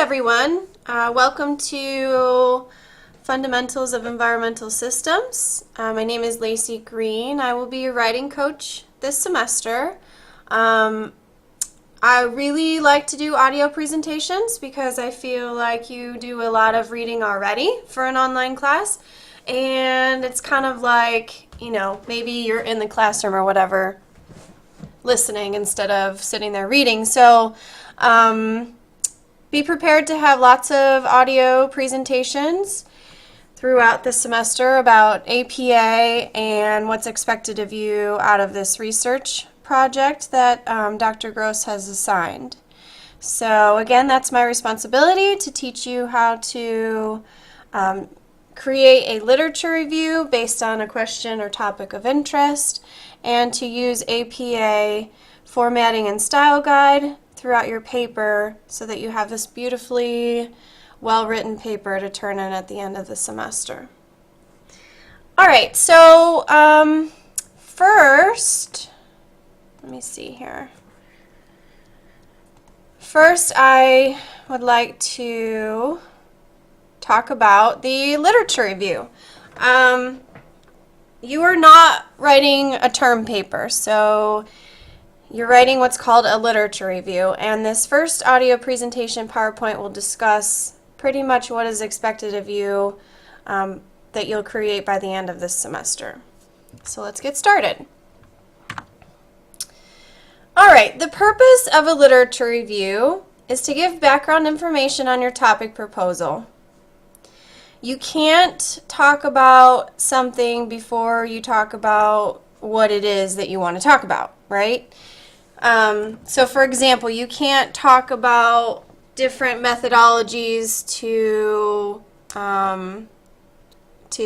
everyone. Welcome to Fundamentals of Environmental Systems. My name is Lacey Green. I will be your writing coach this semester. I really like to do audio presentations because I feel like you do a lot of reading already for an online class. And it's kind of like, maybe you're in the classroom or whatever listening instead of sitting there reading. So be prepared to have lots of audio presentations throughout the semester about APA and what's expected of you out of this research project that Dr. Gross has assigned. So again, that's my responsibility to teach you how to create a literature review based on a question or topic of interest, and to use APA formatting and style guide throughout your paper so that you have this beautifully well-written paper to turn in at the end of the semester. All right, so first, let me see here. First, I would like to talk about the literature review. You are not writing a term paper, so you're writing what's called a literature review, and this first audio presentation PowerPoint will discuss pretty much what is expected of you that you'll create by the end of this semester. So let's get started. All right, the purpose of a literature review is to give background information on your topic proposal. You can't talk about something before you talk about what it is that you want to talk about, right? So for example, you can't talk about different methodologies to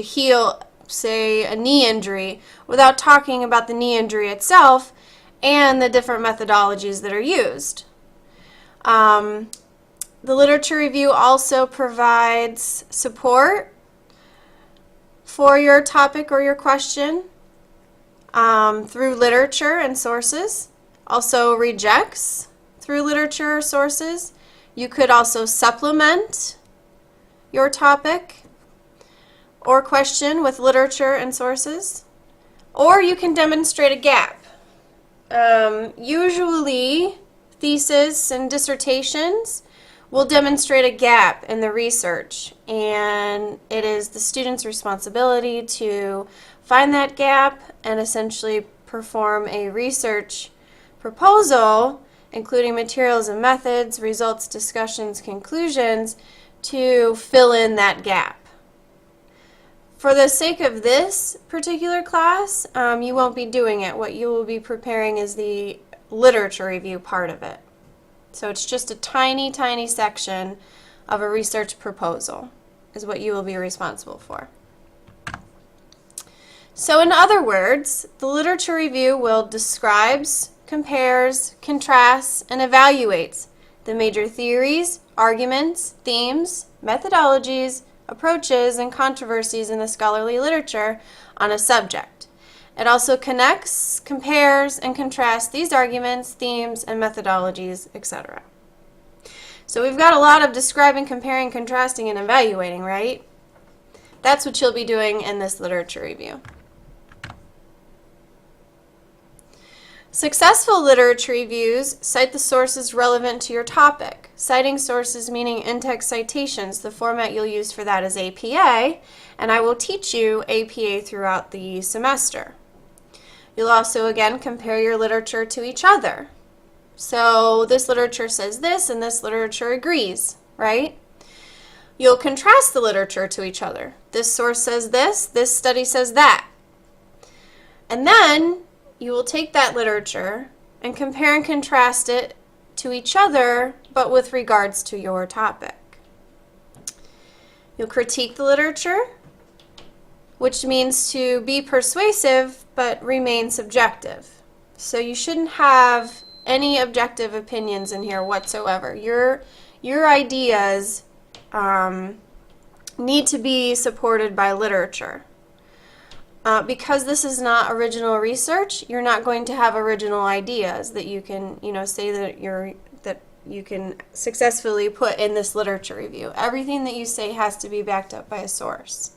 heal, say, a knee injury without talking about the knee injury itself and the different methodologies that are used. The literature review also provides support for your topic or your question through literature and sources. Also rejects through literature or sources. You could also supplement your topic or question with literature and sources. Or you can demonstrate a gap. Usually, theses and dissertations will demonstrate a gap in the research, and it is the student's responsibility to find that gap and essentially perform a research proposal, including materials and methods, results, discussions, conclusions, to fill in that gap. For the sake of this particular class, you won't be doing it. What you will be preparing is the literature review part of it. So it's just a tiny, tiny section of a research proposal is what you will be responsible for. So in other words, the literature review will describes, compares, contrasts, and evaluates the major theories, arguments, themes, methodologies, approaches, and controversies in the scholarly literature on a subject. It also connects, compares, and contrasts these arguments, themes, and methodologies, etc. So we've got a lot of describing, comparing, contrasting, and evaluating, right? That's what you'll be doing in this literature review. Successful literature reviews cite the sources relevant to your topic. Citing sources meaning in-text citations. The format you'll use for that is APA, and I will teach you APA throughout the semester. You'll also, again, compare your literature to each other. So this literature says this, and this literature agrees, right? You'll contrast the literature to each other. This source says this study says that. And then you will take that literature and compare and contrast it to each other, but with regards to your topic. You'll critique the literature, which means to be persuasive but remain subjective. So you shouldn't have any objective opinions in here whatsoever. Your ideas need to be supported by literature. Because this is not original research, you're not going to have original ideas that you can, say that you can successfully put in this literature review. Everything that you say has to be backed up by a source.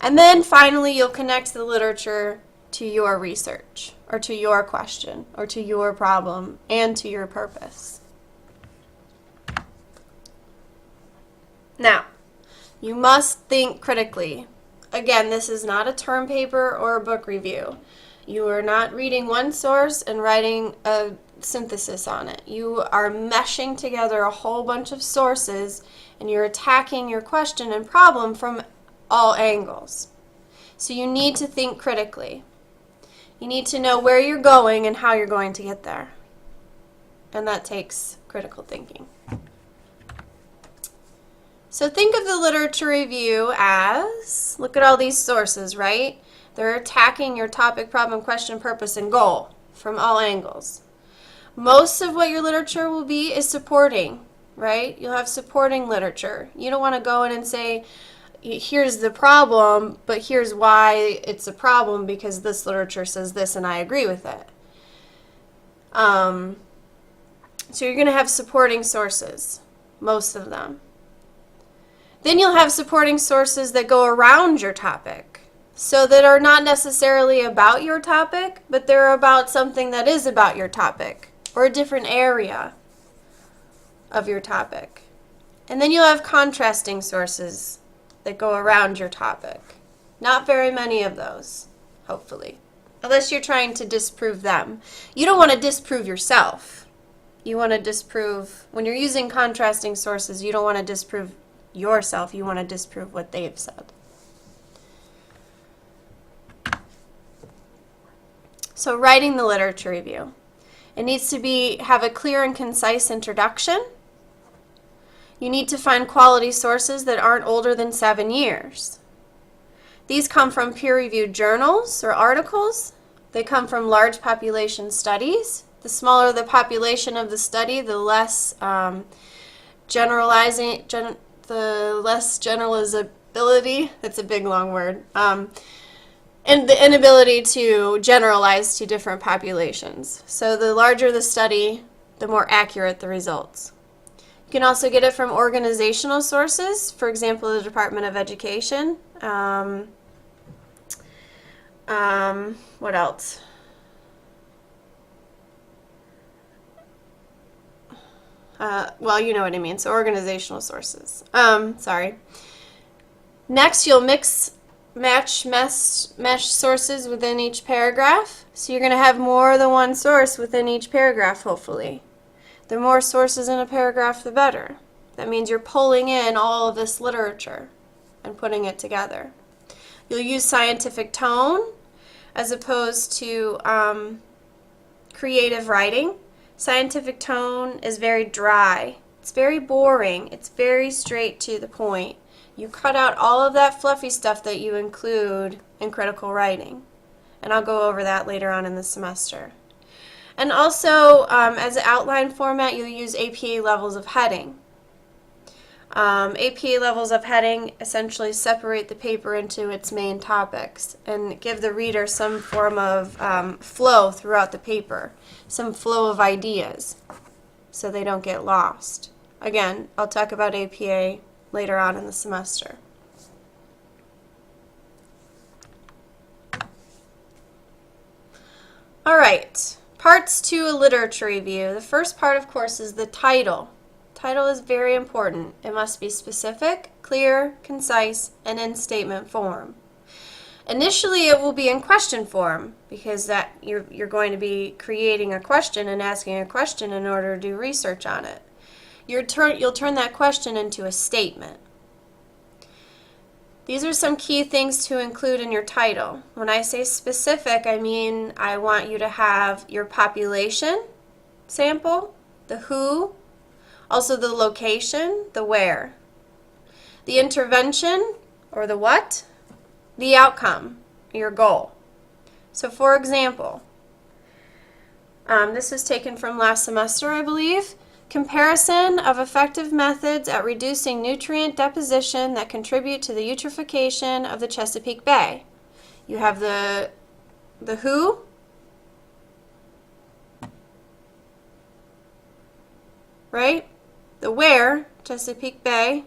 And then finally, you'll connect the literature to your research, or to your question, or to your problem, and to your purpose. Now, you must think critically. Again, this is not a term paper or a book review. You are not reading one source and writing a synthesis on it. You are meshing together a whole bunch of sources, and you're attacking your question and problem from all angles. So you need to think critically. You need to know where you're going and how you're going to get there. And that takes critical thinking. So think of the literature review as, look at all these sources, right? They're attacking your topic, problem, question, purpose, and goal from all angles. Most of what your literature will be is supporting, right? You'll have supporting literature. You don't want to go in and say, here's the problem, but here's why it's a problem because this literature says this and I agree with it. So you're going to have supporting sources, most of them. Then you'll have supporting sources that go around your topic, so that are not necessarily about your topic, but they're about something that is about your topic, or a different area of your topic. And then you'll have contrasting sources that go around your topic. Not very many of those, hopefully, unless you're trying to disprove them. You don't want to disprove yourself. You want to disprove, when you're using contrasting sources, you don't want to disprove yourself. You want to disprove what they've said. So writing the literature review. It needs to have a clear and concise introduction. You need to find quality sources that aren't older than 7 years. These come from peer-reviewed journals or articles. They come from large population studies. The smaller the population of the study, the less generalizability, that's a big long word, and the inability to generalize to different populations. So the larger the study, the more accurate the results. You can also get it from organizational sources, for example, the Department of Education. What else? Well, you know what I mean, so organizational sources. Sorry. Next, you'll mesh sources within each paragraph. So you're going to have more than one source within each paragraph, hopefully. The more sources in a paragraph, the better. That means you're pulling in all of this literature and putting it together. You'll use scientific tone as opposed to creative writing. Scientific tone is very dry. It's very boring. It's very straight to the point. You cut out all of that fluffy stuff that you include in critical writing. And I'll go over that later on in the semester. And also, as an outline format, you'll use APA levels of heading. APA levels of heading essentially separate the paper into its main topics and give the reader some form of flow throughout the paper, some flow of ideas, so they don't get lost. Again, I'll talk about APA later on in the semester. All right, parts to a literature review. The first part, of course, is the title. Title is very important. It must be specific, clear, concise, and in statement form. Initially, it will be in question form because you're going to be creating a question and asking a question in order to do research on it. You'll turn that question into a statement. These are some key things to include in your title. When I say specific, I mean I want you to have your population sample, the who, also the location, the where, the intervention or the what, the outcome, your goal. So for example, this is taken from last semester, I believe. Comparison of effective methods at reducing nutrient deposition that contribute to the eutrophication of the Chesapeake Bay. You have the who, right? The where, Chesapeake Bay.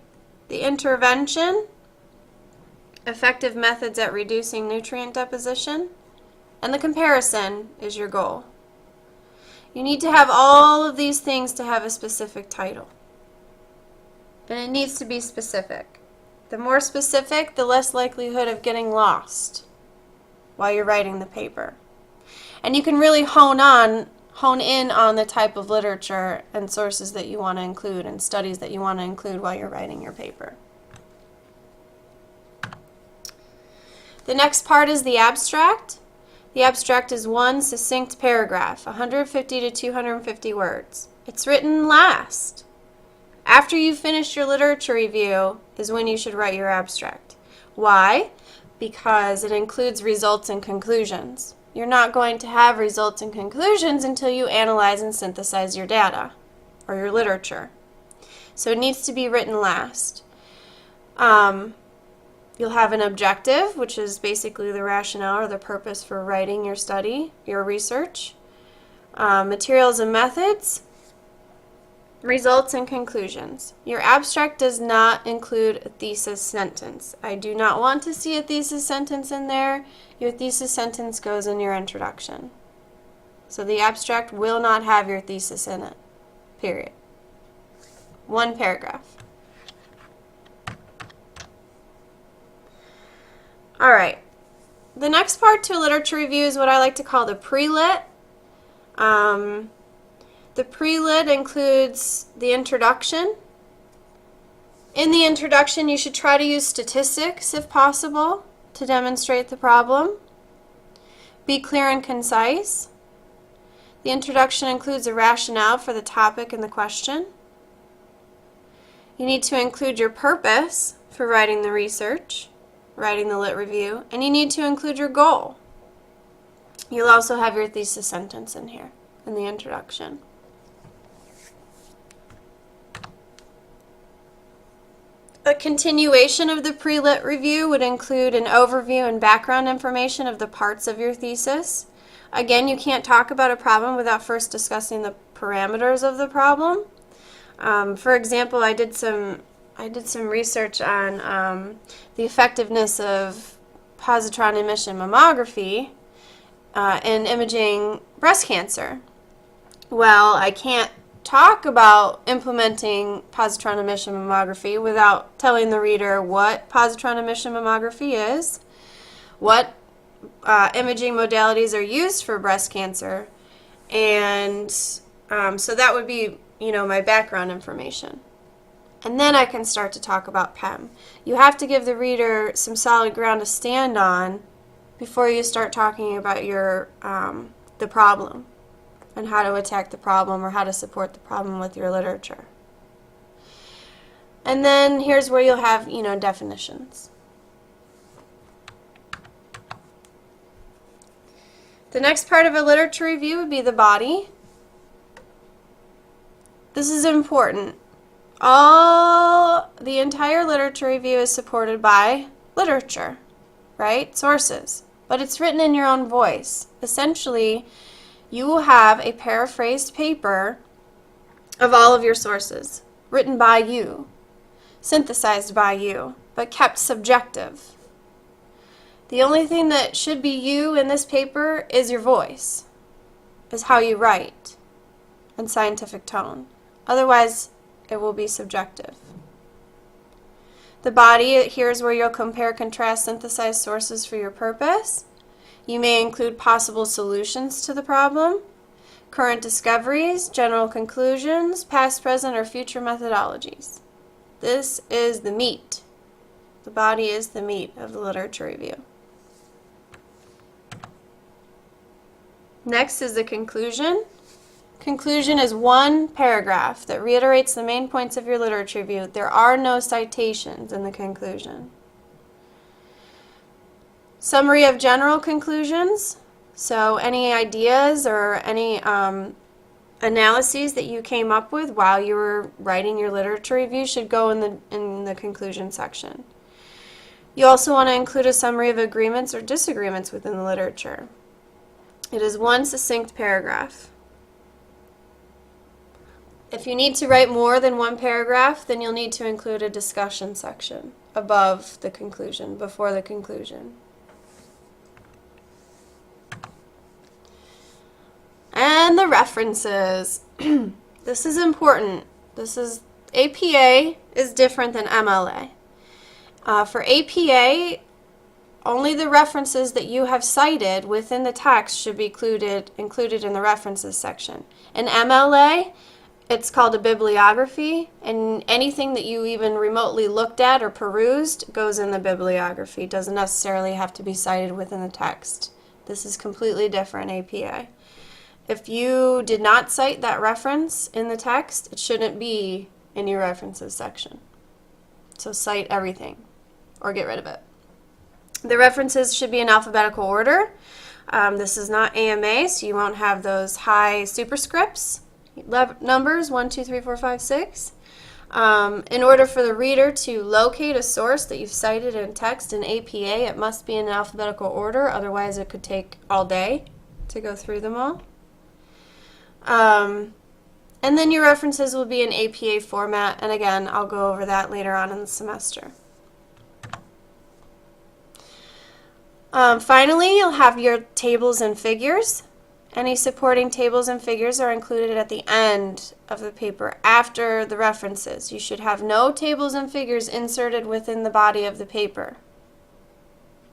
The intervention, effective methods at reducing nutrient deposition. And the comparison is your goal. You need to have all of these things to have a specific title. And it needs to be specific. The more specific, the less likelihood of getting lost while you're writing the paper. And you can really hone in on the type of literature and sources that you want to include and studies that you want to include while you're writing your paper. The next part is the abstract. The abstract is one succinct paragraph, 150 to 250 words. It's written last. After you finish your literature review is when you should write your abstract. Why? Because it includes results and conclusions. You're not going to have results and conclusions until you analyze and synthesize your data or your literature. So it needs to be written last. You'll have an objective, which is basically the rationale or the purpose for writing your study, your research. Materials and methods. Results and conclusions. Your abstract does not include a thesis sentence. I do not want to see a thesis sentence in there. Your thesis sentence goes in your introduction. So the abstract will not have your thesis in it. Period. One paragraph. All right. The next part to a literature review is what I like to call the pre-lit. The pre-lit includes the introduction. In the introduction, you should try to use statistics, if possible, to demonstrate the problem. Be clear and concise. The introduction includes a rationale for the topic and the question. You need to include your purpose for writing the research, writing the lit review, and you need to include your goal. You'll also have your thesis sentence in here, in the introduction. A continuation of the pre-lit review would include an overview and background information of the parts of your thesis. Again, you can't talk about a problem without first discussing the parameters of the problem. For example, I did some research on the effectiveness of positron emission mammography in imaging breast cancer. Well, I can't talk about implementing positron emission mammography without telling the reader what positron emission mammography is, what imaging modalities are used for breast cancer, and so that would be, my background information. And then I can start to talk about PEM. You have to give the reader some solid ground to stand on before you start talking about your the problem and how to attack the problem or how to support the problem with your literature. And then here's where you'll have, definitions. The next part of a literature review would be the body. This is important. The entire literature review is supported by literature, right? Sources. But it's written in your own voice. Essentially, you will have a paraphrased paper of all of your sources, written by you, synthesized by you, but kept subjective. The only thing that should be you in this paper is your voice, is how you write, and scientific tone. Otherwise, it will be subjective. The body, here's where you'll compare, contrast, synthesize sources for your purpose. You may include possible solutions to the problem, current discoveries, general conclusions, past, present, or future methodologies. This is the meat. The body is the meat of the literature review. Next is the conclusion. Conclusion is one paragraph that reiterates the main points of your literature review. There are no citations in the conclusion. Summary of general conclusions. So any ideas or any analyses that you came up with while you were writing your literature review should go in the conclusion section. You also want to include a summary of agreements or disagreements within the literature. It is one succinct paragraph. If you need to write more than one paragraph, then you'll need to include a discussion section above the conclusion, before the conclusion. And the references. This is important. APA is different than MLA. For APA, only the references that you have cited within the text should be included in the references section. In MLA, it's called a bibliography, and anything that you even remotely looked at or perused goes in the bibliography. It doesn't necessarily have to be cited within the text. This is completely different, APA. If you did not cite that reference in the text, it shouldn't be in your references section. So cite everything or get rid of it. The references should be in alphabetical order. This is not AMA, so you won't have those high superscripts. Numbers 1, 2, 3, 4, 5, 6. In order for the reader to locate a source that you've cited in text in APA, it must be in alphabetical order, otherwise it could take all day to go through them all. And then your references will be in APA format, and again, I'll go over that later on in the semester. Finally, you'll have your tables and figures. Any supporting tables and figures are included at the end of the paper after the references. You should have no tables and figures inserted within the body of the paper.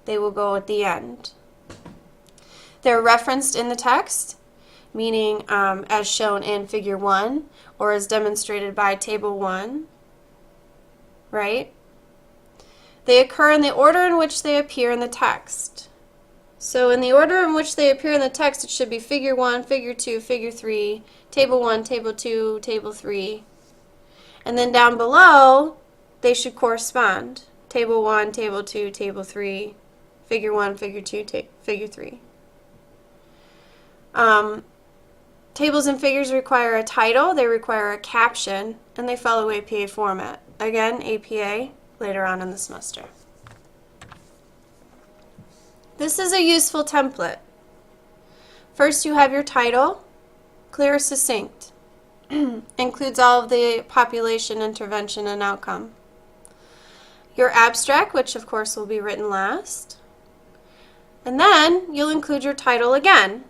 They will go at the end. They're referenced in the text, meaning as shown in Figure 1 or as demonstrated by Table 1, right? They occur in the order in which they appear in the text. So in the order in which they appear in the text, it should be Figure 1, Figure 2, Figure 3, Table 1, Table 2, Table 3. And then down below, they should correspond. Table 1, Table 2, Table 3, Figure 1, Figure 2, Figure 3. Tables and figures require a title, they require a caption, and they follow APA format. Again, APA later on in the semester. This is a useful template. First, you have your title, clear, succinct. Includes all of the population, intervention, and outcome. Your abstract, which of course will be written last. And then you'll include your title again.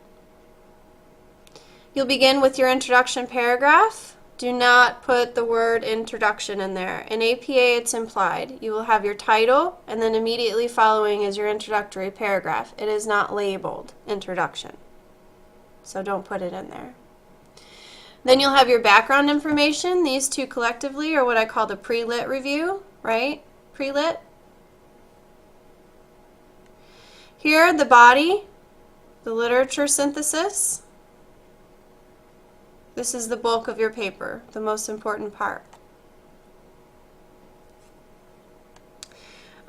You'll begin with your introduction paragraph. Do not put the word introduction in there. In APA, it's implied. You will have your title, and then immediately following is your introductory paragraph. It is not labeled introduction, so don't put it in there. Then you'll have your background information. These two collectively are what I call the pre-lit review, right? Pre-lit. Here, the body, the literature synthesis. This is the bulk of your paper, the most important part.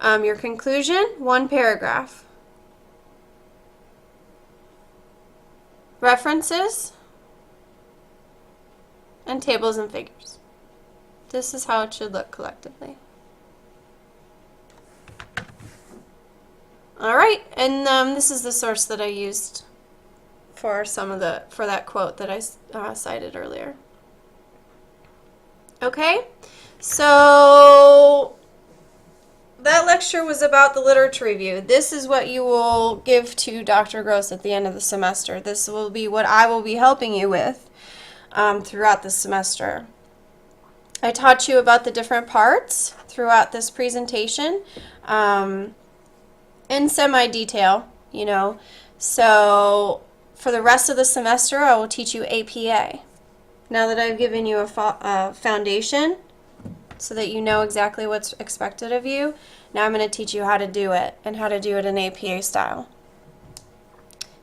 Your conclusion, one paragraph. References and tables and figures. This is how it should look collectively. All right, and this is the source that I used for that quote that I cited earlier. Okay, so that lecture was about the literature review. This is what you will give to Dr. Gross at the end of the semester. This will be what I will be helping you with throughout the semester. I taught you about the different parts throughout this presentation in semi-detail, you know. So for the rest of the semester, I will teach you APA. Now that I've given you a foundation so that you know exactly what's expected of you, now I'm going to teach you how to do it and how to do it in APA style.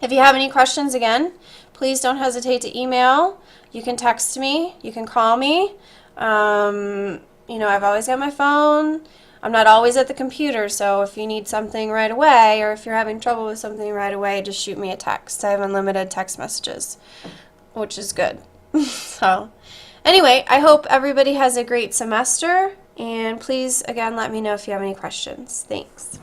If you have any questions, again, please don't hesitate to email. You can text me. You can call me. You know, I've always got my phone. I'm not always at the computer, so if you need something right away or if you're having trouble with something right away, just shoot me a text. I have unlimited text messages, which is good. So anyway, I hope everybody has a great semester, and please, again, let me know if you have any questions. Thanks.